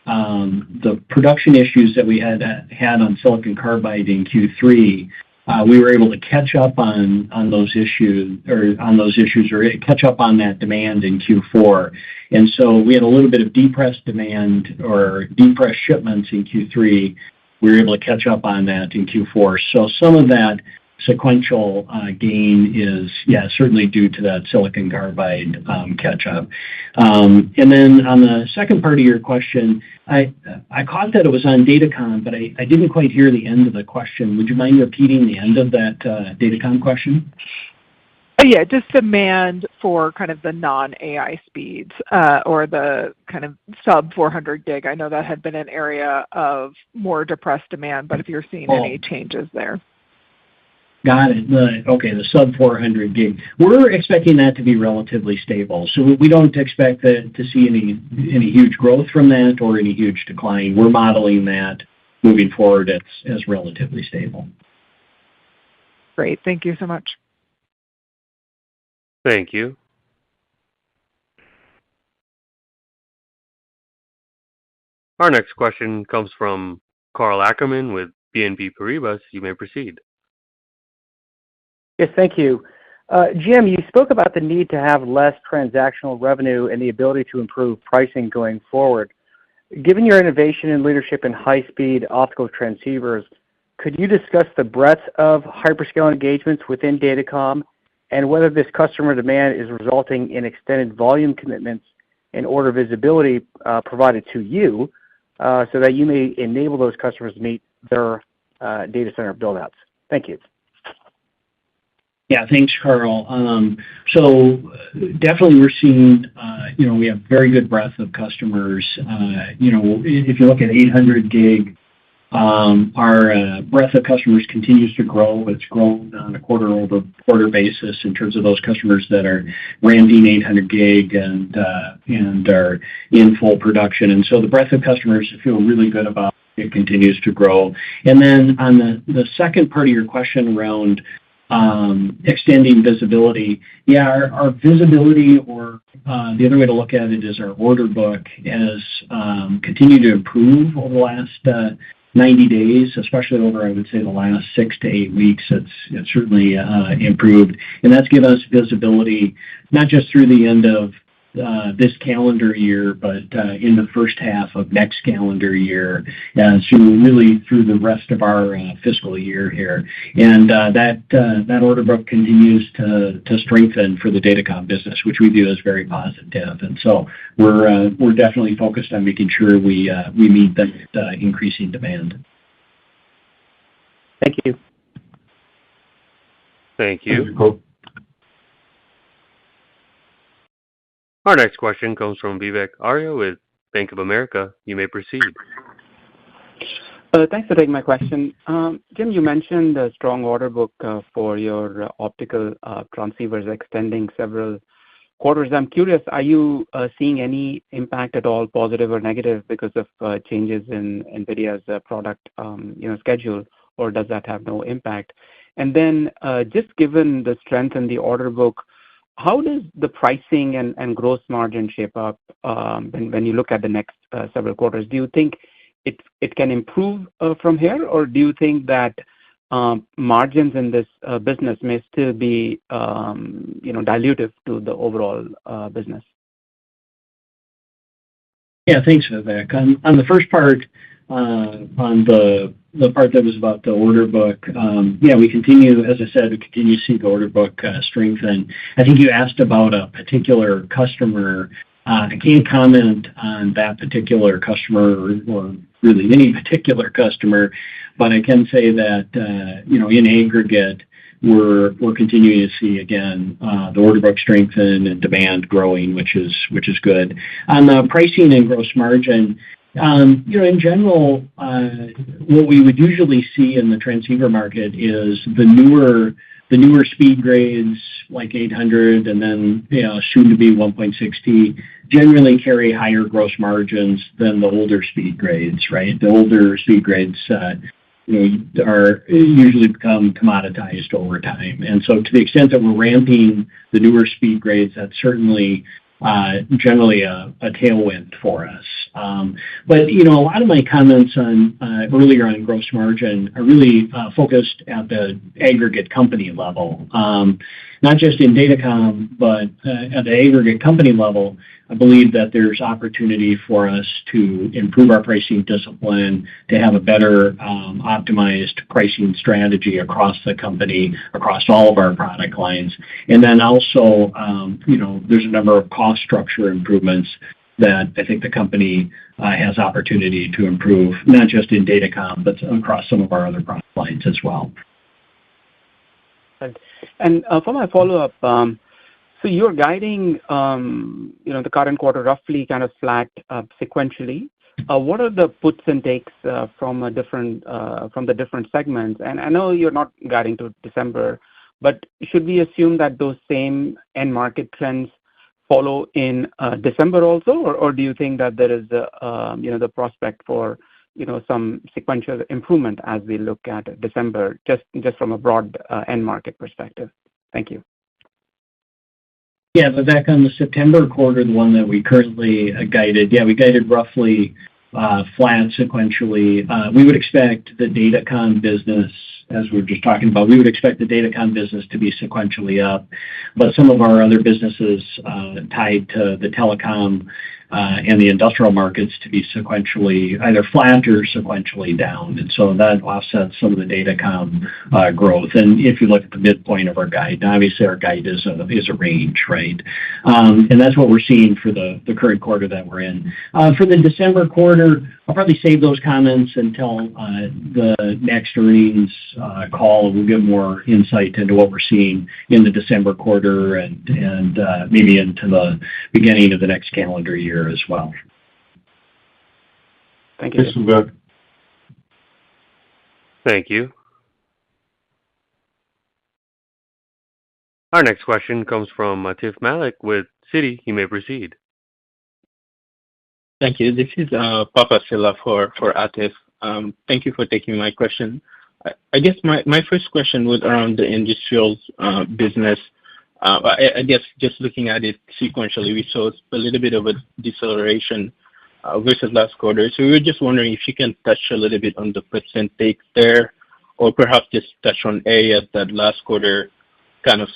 Speaker 3: the production issues that we had on silicon carbide in Q3. We were able to catch up on those issues or catch up on that demand in Q4. And so we had a little bit of depressed demand or depressed shipments in Q3. We were able to catch up on that in Q4. So some of that sequential gain is, certainly due to that silicon carbide catch up. And then on the second part of your question, I caught that it was on datacom, but I didn't quite hear the end of the question. Would you mind repeating the end of that datacom question?
Speaker 8: Yeah, just demand for kind of the non-AI speeds or the kind of sub 400 gig. I know that had been an area of more depressed demand, but if you're seeing any changes there.
Speaker 3: Got it. The sub 400 gig. We're expecting that to be relatively stable. So we don't expect to see any huge growth from that or any huge decline. We're modeling that moving forward as relatively stable.
Speaker 8: Great. Thank you so much.
Speaker 1: Thank you. Our next question comes from Karl Ackerman with BNP Paribas. You may proceed.
Speaker 9: Yes, thank you. Jim, you spoke about the need to have less transactional revenue and the ability to improve pricing going forward. Given your innovation and leadership in high-speed optical transceivers, could you discuss the breadth of hyperscale engagements within datacom and whether this customer demand is resulting in extended volume commitments and order visibility provided to you so that you may enable those customers to meet their data center build-outs? Thank you.
Speaker 3: Yeah, thanks, Karl. So definitely we're seeing, we have very good breadth of customers. If you look at 800 gig, our breadth of customers continues to grow. It's grown on a quarter-over-quarter basis in terms of those customers that are ramping 800 gig and are in full production. And so the breadth of customers I feel really good about. It continues to grow. And then on the second part of your question around extending visibility. Yeah, our visibility, or the other way to look at it is our order book, has continued to improve over the last 90 days, especially over, I would say, the last 6 to 8 weeks. It's certainly improved. And that's given us visibility, not just through the end of this calendar year, but in the first half of next calendar year, and so really through the rest of our fiscal year here. And that order book continues to strengthen for the datacom business, which we view as very positive. And so we're definitely focused on making sure we meet that increasing demand.
Speaker 9: Thank you.
Speaker 1: Thank you. Our next question comes from Vivek Arya with Bank of America. You may proceed.
Speaker 10: Thanks for taking my question. Jim, you mentioned a strong order book for your optical transceivers extending several quarters. I'm curious, are you seeing any impact at all, positive or negative, because of changes in NVIDIA's product schedule, or does that have no impact? And then just given the strength in the order book, how does the pricing and gross margin shape up when you look at the next several quarters? Do you think it can improve from here, or do you think that margins in this business may still be, dilutive to the overall business?
Speaker 3: Yeah, thanks, Vivek. On the first part, on the part that was about the order book, we continue, as I said, we continue to see the order book strengthen. I think you asked about a particular customer. I can't comment on that particular customer or really any particular customer, but I can say that, in aggregate, we're continuing to see, again, the order book strengthen and demand growing, which is good. On the pricing and gross margin, in general, what we would usually see in the transceiver market is the newer speed grades like 800 and then soon to be 1.6T generally carry higher gross margins than the older speed grades, right? The older speed grades are usually become commoditized over time. And so to the extent that we're ramping the newer speed grades, that's certainly generally a tailwind for us. But a lot of my comments on earlier on gross margin are really focused at the aggregate company level, not just in Datacom, but at the aggregate company level. I believe that there's opportunity for us to improve our pricing discipline, to have a better optimized pricing strategy across the company, across all of our product lines. And then also, there's a number of cost structure improvements that I think the company has opportunity to improve, not just in Datacom, but across some of our other product lines as well.
Speaker 10: And for my follow-up, so you're guiding, the current quarter roughly kind of flat sequentially. What are the puts and takes from the different segments? And I know you're not guiding to December, but should we assume that those same end market trends follow in December also, or do you think that there is the prospect for some sequential improvement as we look at December, just from a broad end market perspective? Thank you.
Speaker 3: Yeah, but back on the September quarter, the one that we currently guided, we guided roughly flat sequentially. We would expect the Datacom business, as we were just talking about, we would expect the Datacom business to be sequentially up, but some of our other businesses tied to the telecom and the industrial markets to be sequentially either flat or sequentially down. And so that offsets some of the Datacom growth. And if you look at the midpoint of our guide, obviously our guide is a range, right? And that's what we're seeing for the current quarter that we're in. For the December quarter, I'll probably save those comments until the next earnings call. We'll give more insight into what we're seeing in the December quarter and maybe into the beginning of the next calendar year as well.
Speaker 10: Thank you.
Speaker 2: Thanks, Vivek.
Speaker 1: Thank you. Our next question comes from Atif Malik with Citi. You may proceed.
Speaker 11: Thank you. This is Papa Silla for Atif. Thank you for taking my question. I guess my first question was around the industrials business. I guess just looking at it sequentially, we saw a little bit of a deceleration versus last quarter. So we were just wondering if you can touch a little bit on the puts and takes there, or perhaps just touch on areas that last quarter some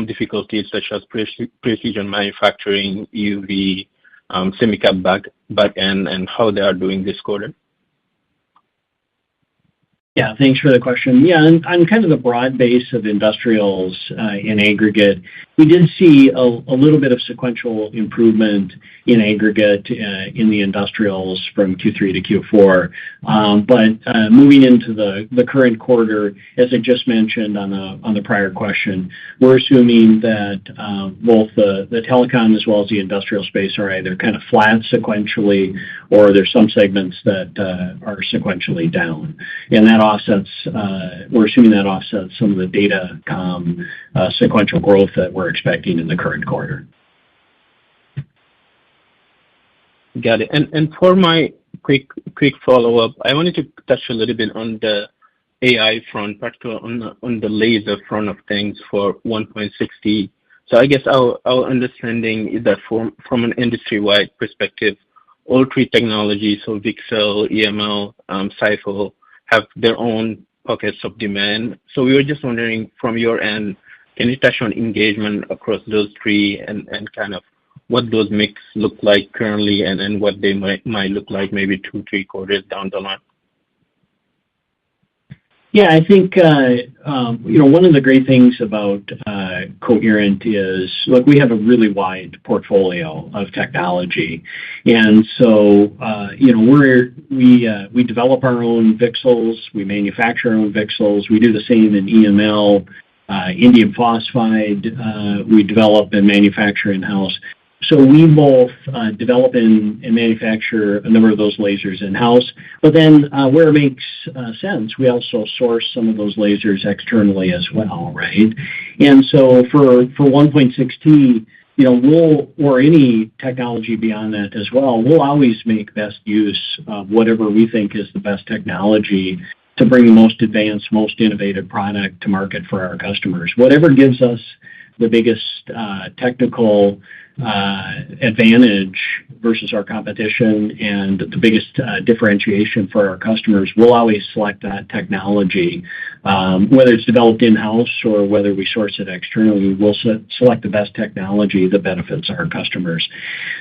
Speaker 11: difficulties such as precision manufacturing, EUV, semicap back end, and how they are doing this quarter.
Speaker 3: Yeah, thanks for the question. Yeah, on kind of the broad base of industrials in aggregate, we did see a little bit of sequential improvement in aggregate in the industrials from Q3 to Q4. But moving into the current quarter, as I just mentioned on the prior question, we're assuming that both the telecom as well as the industrial space are either kind of flat sequentially, or there's some segments that are sequentially down. And that offsets, we're assuming that offsets some of the Datacom sequential growth that we're expecting in the current quarter.
Speaker 11: Got it. And for my quick follow-up, I wanted to touch a little bit on the AI front, particularly on the laser front of things for 1.6T. So I guess our understanding is that from an industry-wide perspective, all three technologies, so VCSEL, EML, SiPho, have their own pockets of demand. So we were just wondering from your end, can you touch on engagement across those three and kind of what those mix look like currently and what they might look like maybe 2-3 quarters down the line?
Speaker 3: Yeah, I think, one of the great things about Coherent is, look, we have a really wide portfolio of technology. And so, we develop our own VCSELs, we manufacture our own VCSELs, we do the same in EML, indium phosphide, we develop and manufacture in-house. So we both develop and manufacture a number of those lasers in-house, but then where it makes sense, we also source some of those lasers externally as well, right? And so for 1.6T, or any technology beyond that as well, we'll always make best use of whatever we think is the best technology to bring the most advanced, most innovative product to market for our customers. Whatever gives us the biggest technical advantage versus our competition and the biggest differentiation for our customers, we'll always select that technology. Whether it's developed in-house or whether we source it externally, we'll select the best technology that benefits our customers.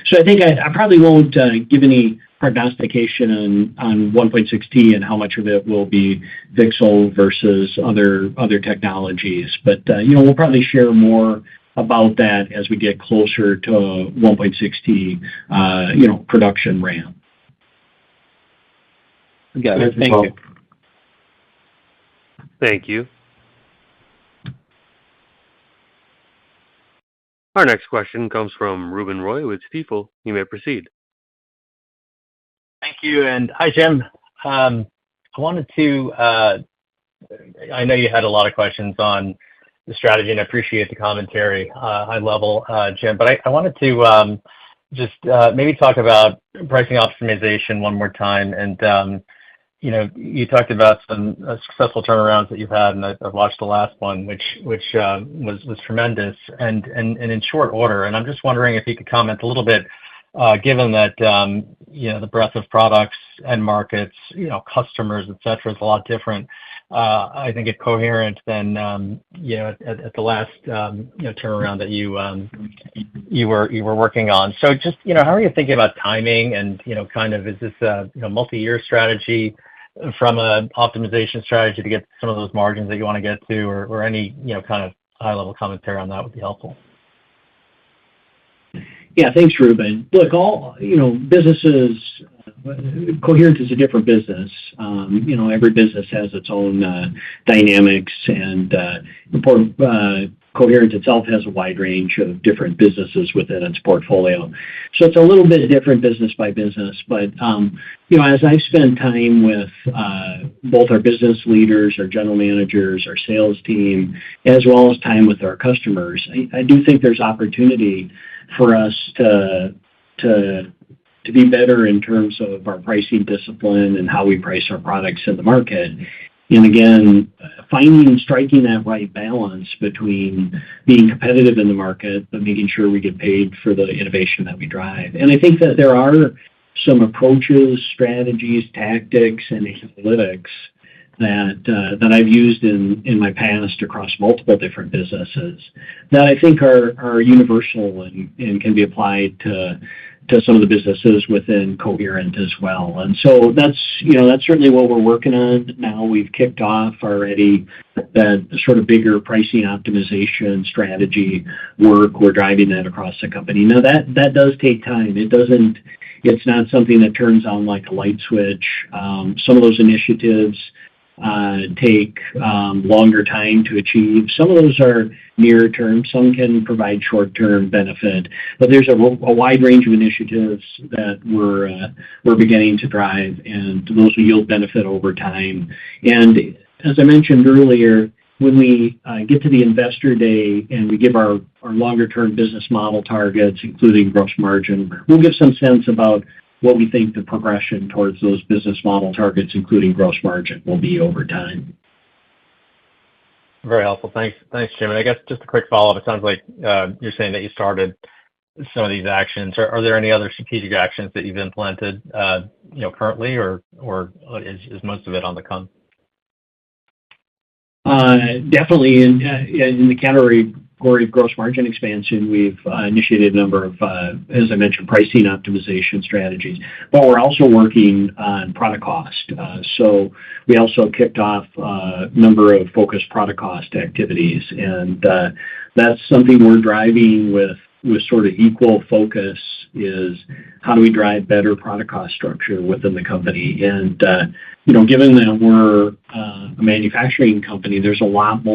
Speaker 3: So I think I probably won't give any prognostication on 1.6T and how much of it will be VCSEL versus other technologies. But we'll probably share more about that as we get closer to 1.6T, production ramp.
Speaker 11: Got it. Thank you.
Speaker 1: Thank you. Our next question comes from Ruben Roy with Stifel. You may proceed.
Speaker 12: Thank you, and hi, Jim. I know you had a lot of questions on the strategy, and I appreciate the commentary, high level, Jim. But I wanted to just maybe talk about pricing optimization one more time. And you talked about some successful turnarounds that you've had, and I've watched the last one, which was tremendous and in short order. And I'm just wondering if you could comment a little bit, given that the breadth of products and markets, customers, et cetera, is a lot different. I think at Coherent than at the last turnaround that you were working on. So just how are you thinking about timing and kind of is this a multi-year strategy from an optimization strategy to get some of those margins that you want to get to, or any kind of high level commentary on that would be helpful.
Speaker 3: Yeah, thanks, Ruben. Look, all businesses, Coherent is a different business. Every business has its own dynamics, and Coherent itself has a wide range of different businesses within its portfolio. So it's a little bit different business by business. But as I spend time with both our business leaders, our general managers, our sales team, as well as time with our customers, I do think there's opportunity for us to be better in terms of our pricing discipline and how we price our products in the market. And again, striking that right balance between being competitive in the market, but making sure we get paid for the innovation that we drive. And I think that there are some approaches, strategies, tactics, and analytics that I've used in my past across multiple different businesses that I think are universal and can be applied to some of the businesses within Coherent as well. And so that's certainly what we're working on now. We've kicked off already that sort of bigger pricing optimization strategy work. We're driving that across the company. Now that does take time. It's not something that turns on like a light switch. Some of those initiatives take longer time to achieve. Some of those are near term. Some can provide short-term benefit. But there's a wide range of initiatives that we're beginning to drive, and those will yield benefit over time. And as I mentioned earlier, when we get to the Investor Day and we give our longer-term business model targets, including gross margin, we'll give some sense about what we think the progression towards those business model targets, including gross margin, will be over time.
Speaker 12: Very helpful. Thanks, Jim. And I guess just a quick follow-up. It sounds like you're saying that you started some of these actions. Are there any other strategic actions that you've implemented, currently, or is most of it on the come?
Speaker 3: Definitely in the category of gross margin expansion, we've initiated a number of, as I mentioned, pricing optimization strategies, but we're also working on product cost. So we also kicked off a number of focused product cost activities, and that's something we're driving with sort of equal focus, is how do we drive better product cost structure within the company. And given that we're a manufacturing company, there's a lot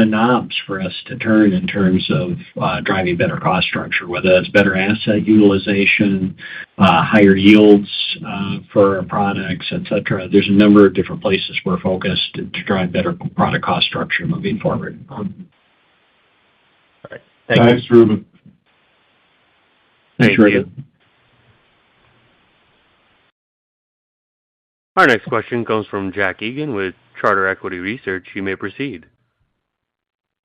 Speaker 3: of knobs for us to turn in terms of driving better cost structure, whether that's better asset utilization, higher yields for our products, et cetera. There's a number of different places we're focused to drive better product cost structure moving forward.
Speaker 2: Thanks, Ruben.
Speaker 1: Thank you. Our next question comes from Jack Egan with Charter Equity Research. You may proceed.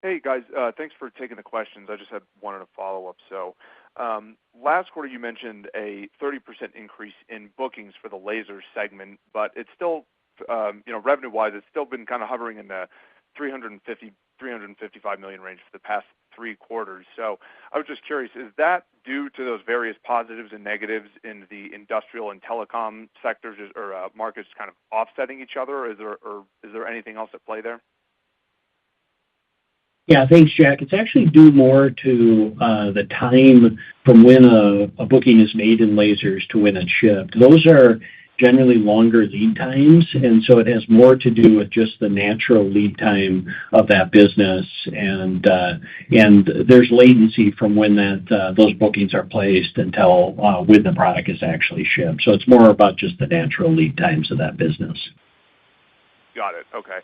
Speaker 13: Hey, guys. Thanks for taking the questions. I just had one and a follow-up. So last quarter, you mentioned a 30% increase in bookings for the laser segment, but it's still, revenue-wise, it's still been kind of hovering in the $355 million range for the past 3 quarters. So I was just curious, is that due to those various positives and negatives in the industrial and telecom sectors or markets kind of offsetting each other, or is there anything else at play there?
Speaker 3: Yeah, thanks, Jack. It's actually due more to the time from when a booking is made in lasers to when it's shipped. Those are generally longer lead times, and so it has more to do with just the natural lead time of that business, and there's latency from when those bookings are placed until when the product is actually shipped. So it's more about just the natural lead times of that business.
Speaker 13: Got it. Okay.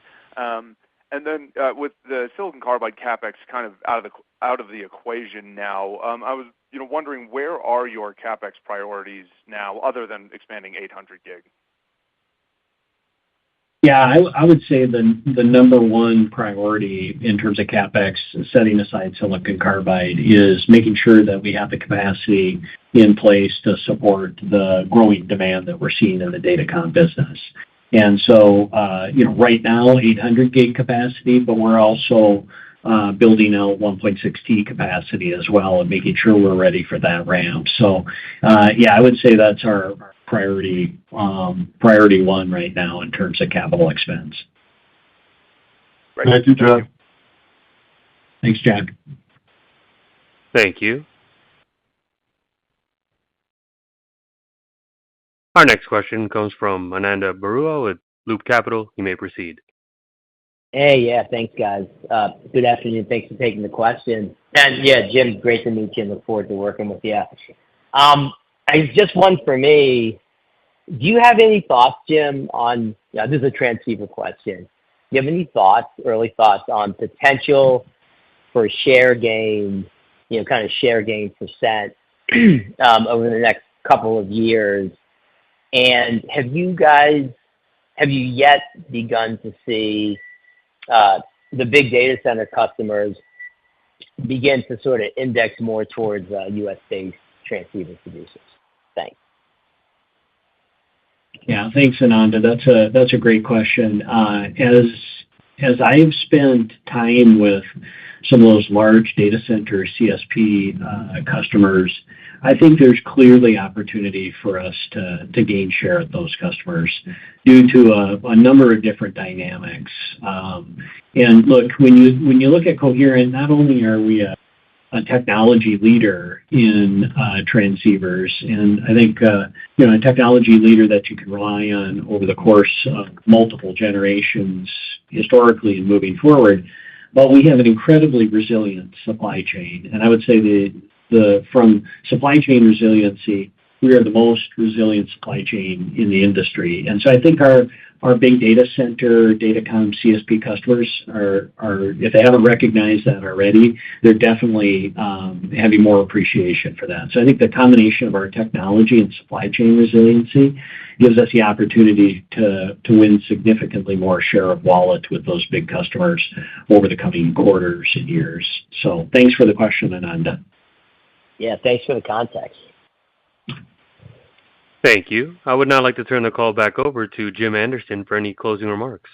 Speaker 13: And then with the silicon carbide CapEx kind of out of the equation now, I was wondering, where are your CapEx priorities now other than expanding 800 gig?
Speaker 3: Yeah, I would say the number one priority in terms of CapEx, setting aside silicon carbide, is making sure that we have the capacity in place to support the growing demand that we're seeing in the datacom business. And so, right now, 800 gig capacity, but we're also building out 1.6T capacity as well and making sure we're ready for that ramp. So, I would say that's our priority one right now in terms of capital expense.
Speaker 13: Right.
Speaker 2: Thank you, Jack.
Speaker 3: Thanks, Jack.
Speaker 1: Thank you. Our next question comes from Ananda Baruah with Loop Capital. You may proceed.
Speaker 14: Hey, yeah, thanks, guys. Good afternoon. Thanks for taking the question. And yeah, Jim, great to meet you and look forward to working with you. Just one for me. Do you have any thoughts, Jim, on, this is a transceiver question. Do you have any early thoughts on potential for share gain, kind of share gain percent over the next couple of years? And have you yet begun to see the big data center customers begin to sort of index more towards U.S.-based transceiver producers? Thanks.
Speaker 3: Yeah, thanks, Ananda. That's a great question. As I've spent time with some of those large data center CSP customers, I think there's clearly opportunity for us to gain share at those customers due to a number of different dynamics. And look, when you look at Coherent, not only are we a technology leader in transceivers, and I think a technology leader that you can rely on over the course of multiple generations historically and moving forward, but we have an incredibly resilient supply chain. And I would say from supply chain resiliency, we are the most resilient supply chain in the industry. And so I think our big data center, datacom CSP customers are, if they haven't recognized that already, they're definitely having more appreciation for that. So I think the combination of our technology and supply chain resiliency gives us the opportunity to win significantly more share of wallet with those big customers over the coming quarters and years. So thanks for the question, Ananda.
Speaker 14: Yeah, thanks for the context.
Speaker 1: Thank you. I would now like to turn the call back over to Jim Anderson for any closing remarks.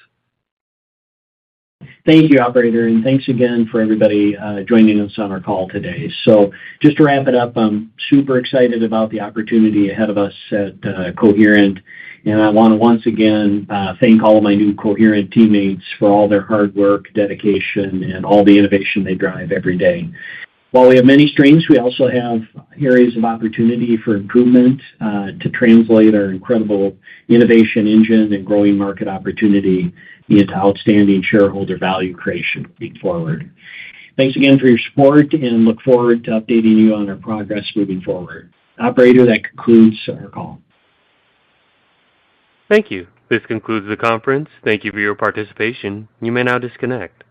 Speaker 3: Thank you, operator, and thanks again for everybody joining us on our call today. So just to wrap it up, I'm super excited about the opportunity ahead of us at Coherent, and I want to once again thank all of my new Coherent teammates for all their hard work, dedication, and all the innovation they drive every day. While we have many strengths, we also have areas of opportunity for improvement to translate our incredible innovation engine and growing market opportunity into outstanding shareholder value creation moving forward. Thanks again for your support and look forward to updating you on our progress moving forward. Operator, that concludes our call.
Speaker 1: Thank you. This concludes the conference. Thank you for your participation. You may now disconnect.